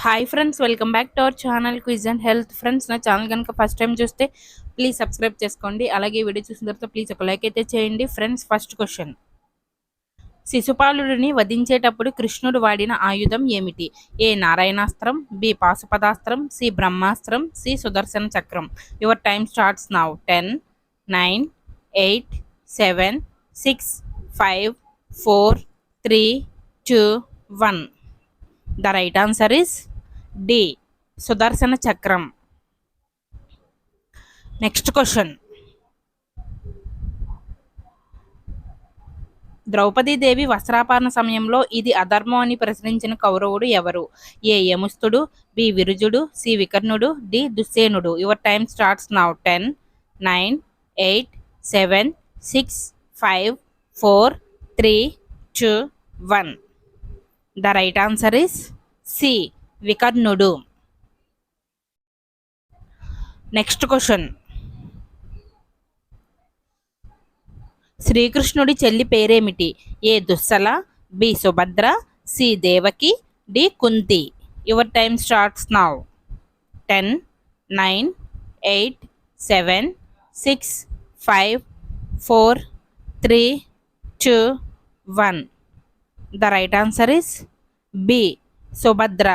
Hi friends, welcome back to our channel quiz and health. Friends, నా channel కనుక first time చూస్తే please subscribe చేసుకోండి. అలాగే video చూసిన తర్వాత ప్లీజ్ ఒక లైక్ అయితే చేయండి. ఫ్రెండ్స్, ఫస్ట్ క్వశ్చన్: శిశుపాలుడిని వధించేటప్పుడు కృష్ణుడు వాడిన ఆయుధం ఏమిటి? ఏ నారాయణాస్త్రం, బి పాశుపదాస్త్రం, సి బ్రహ్మాస్త్రం, సి సుదర్శన చక్రం. Your time starts now. 10, 9, 8, 7, 6, 5, 4, 3, 2, 1. The right answer is D. సుదర్శన చక్రం. నెక్స్ట్ క్వశ్చన్: ద్రౌపదీదేవి వస్త్రాపరణ సమయంలో ఇది అధర్మం అని ప్రశ్నించిన కౌరవుడు ఎవరు? ఏ యముస్తుడు, బి విరుజుడు, సి వికర్ణుడు, డి దుశ్సేనుడు. Your time starts now. 10, 9, 8, 7, 6, 5, 4, 3, 2, 1. The right answer is C. వికర్ణుడు. నెక్స్ట్ క్వశ్చన్: శ్రీకృష్ణుడి చెల్లి పేరేమిటి? A Dussala, B Subhadra, C Devaki, D Kunti. Your time starts now. 10, 9, 8, 7, 6, 5, 4, 3, 2, 1. The right answer is B. Subhadra.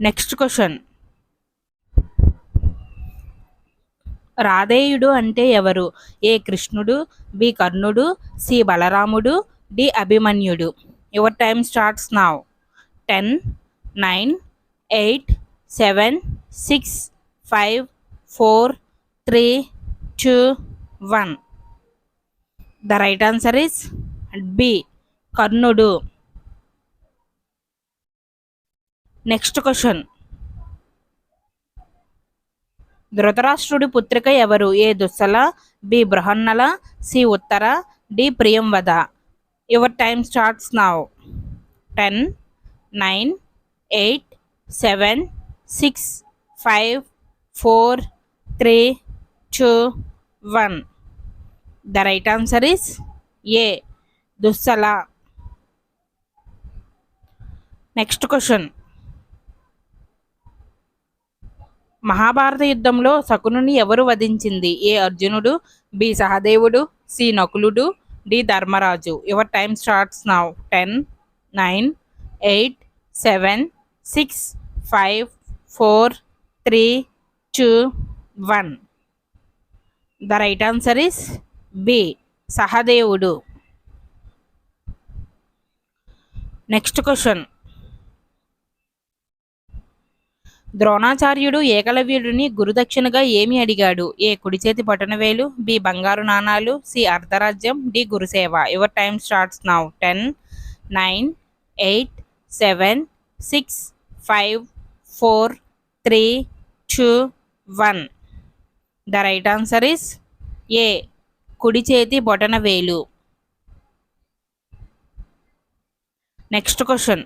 Next question: రాధేయుడు అంటే ఎవరు? ఏ కృష్ణుడు, బి కర్ణుడు, సి బలరాముడు, D Abhimanyudu. Your time starts now. 10, 9, 8, 7, 6, 5, 4, 3, 2, 1. The right answer is B. కర్ణుడు. నెక్స్ట్ క్వశ్చన్: ధృతరాష్ట్రుడి పుత్రిక ఎవరు? A Dussala, B Brihannala, C Uttara, D Priyamvada. Your time starts now. 10, 9, 8, 7, 6, 5, 4, 3, 2, 1. The right answer is A. Dussala. Next question: Mahabharata యుద్ధంలో శకునుని ఎవరు వధించింది? ఏ అర్జునుడు, బి సహదేవుడు, సి నకులుడు, D Dharmaraju. Your time starts now. 10, 9, 8, 7, 6, 5, 4, 3, 2, 1. The right answer is B. సహదేవుడు. నెక్స్ట్ క్వశ్చన్: ద్రోణాచార్యుడు ఏకలవ్యుడిని గురుదక్షిణగా ఏమి అడిగాడు? ఏ కుడి చేతి బొటనవేలు, బి బంగారు నాణాలు, సి అర్ధరాజ్యం, డి గురుసేవ. Your time starts now. 10, 9, 8, 7, 6, 5, 4, 3, 2, 1. The right answer is A. కుడి చేతి బొటనవేలు. నెక్స్ట్ క్వశ్చన్: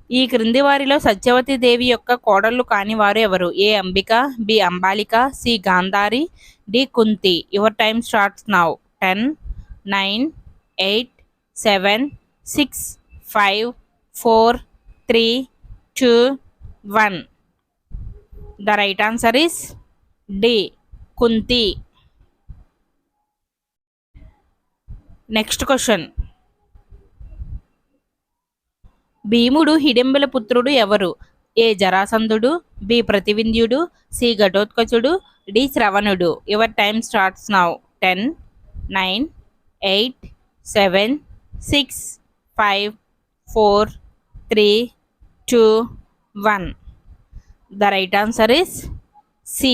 ఈ క్రింది వారిలో సత్యవతి దేవి యొక్క కోడళ్ళు కాని వారు ఎవరు? A Ambika, B Ambalika, C Gandhari, D Kunti. Your time starts now. 10, 9, 8, 7, 6, 5, 4, 3, 2, 1. The right answer is D. Kunti. Next question: భీముడు హిడింబల పుత్రుడు ఎవరు? ఏ జరాసంధుడు, బి ప్రతివింధ్యుడు, సి ఘటోత్కచుడు, డి శ్రవణుడు. Your time starts now. 10, 9, 8, 7, 6, 5, 4, 3, 2, 1. The right answer is C.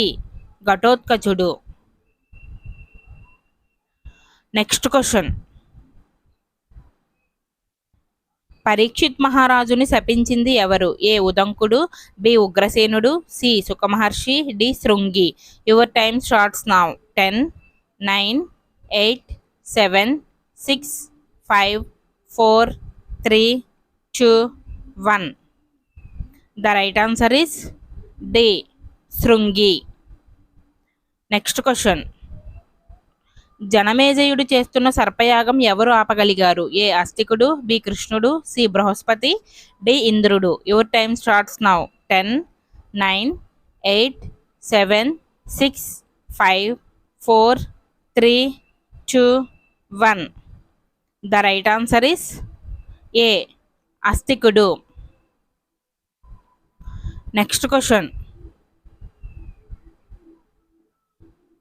ఘటోత్కచుడు. నెక్స్ట్ క్వశ్చన్: పరీక్షిత్ మహారాజుని శపించింది ఎవరు? ఏ ఉదంకుడు, బి ఉగ్రసేనుడు, C Sukhamaharshi, D Shringi. Your time starts now. 10, 9, 8, 7, 6, 5, 4, 3, 2, 1. The right answer is D. Shringi. Next question: జనమేజయుడు చేస్తున్న సర్పయాగం ఎవరు ఆపగలిగారు? ఏ అస్తికుడు, బి కృష్ణుడు, సి బృహస్పతి, డి ఇంద్రుడు. Your time starts now. 10, 9, 8, 7, 6, 5, 4, 3, 2, 1. The right answer is A అస్తికుడు. Next question.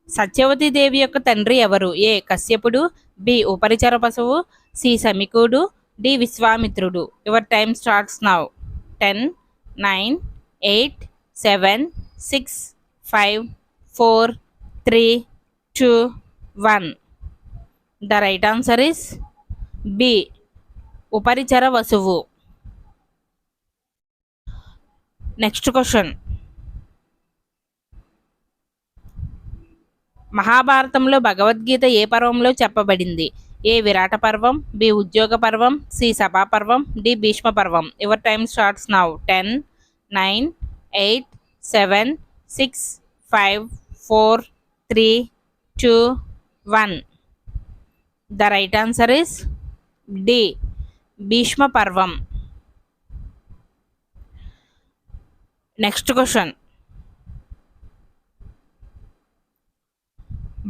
సత్యవతి దేవి యొక్క తండ్రి ఎవరు? ఏ కశ్యపుడు, బి ఉపరిచర పశువు, సి శమికుడు, డి విశ్వామిత్రుడు. Your time starts now. 10, 9, 8, 7, 6, 5, 4, 3, 2, 1. The right answer is B Uparichara వసువు. Next question. మహాభారతంలో భగవద్గీత ఏ పర్వంలో చెప్పబడింది? ఏ విరాట పర్వం, బి ఉద్యోగ పర్వం, సి సభా పర్వం, డి భీష్మ పర్వం. Your time starts now. 10, 9, 8, 7, 6, 5, 4, 3, 2, 1. The right answer is D Bhishma పర్వం. Next question.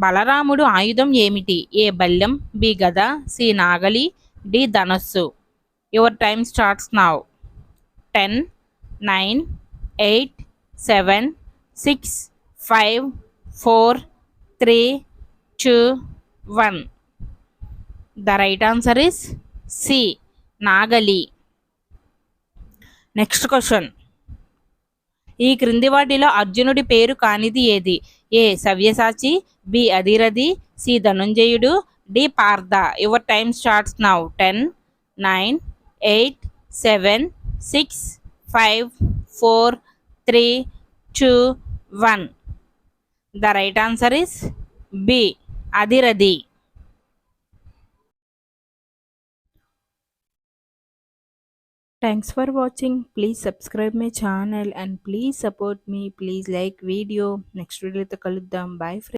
బలరాముడు ఆయుధం ఏమిటి? ఏ బల్యం, బి గద, సి నాగలి, డి ధనస్సు. Your time starts now. 10, 9, 8, 7, 6, 5, 4, 3, 2, 1. The right answer is C నాగలి. Next question. ఈ క్రింది వాటిలో అర్జునుడి పేరు కానిది ఏది? A Savyasachi, B Adhirathi, C ధనుంజయుడు, D Partha. Your time starts now. 10, 9, 8, 7, 6, 5, 4, 3, 2, 1. The right answer is B Adhirathi. Thanks for watching. Please subscribe my channel and please support me. Please like video. Next video to kaluddam. Bye friends.